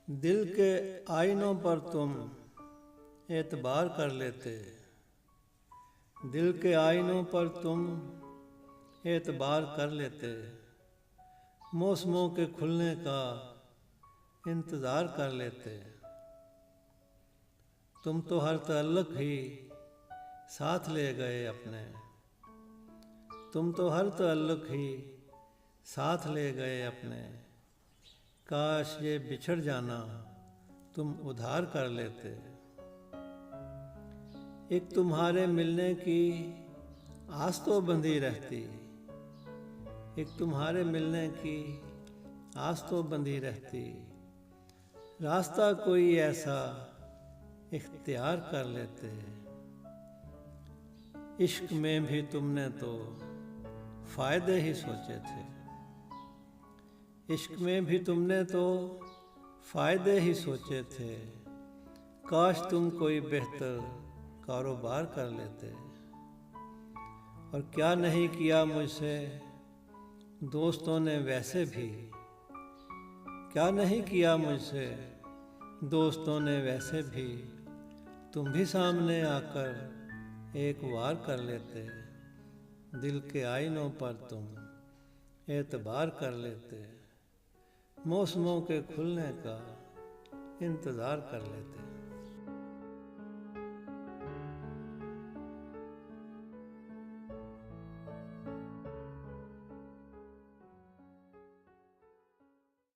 दिल के आईनों पर तुम एतबार कर लेते, दिल के आईनों पर तुम एतबार कर लेते, मौसमों के खुलने का इंतज़ार कर लेते। तुम तो हर तअल्लुक़ ही साथ ले गए अपने, तुम तो हर तअल्लुक़ ही साथ ले गए अपने। काश ये बिछड़ जाना तुम उधार कर लेते। एक तुम्हारे मिलने की आस तो बंधी रहती, एक तुम्हारे मिलने की आस तो बंधी रहती। रास्ता कोई ऐसा इख्तियार कर लेते। इश्क में भी तुमने तो फ़ायदे ही सोचे थे, इश्क में भी तुमने तो फ़ायदे ही सोचे थे। काश तुम कोई बेहतर कारोबार कर लेते। और क्या नहीं किया मुझसे दोस्तों ने वैसे भी, क्या नहीं किया मुझसे दोस्तों ने वैसे भी। तुम भी सामने आकर एक वार कर लेते, दिल के आईनों पर तुम एतबार कर लेते, मौसमों के खुलने का इंतज़ार कर लेते।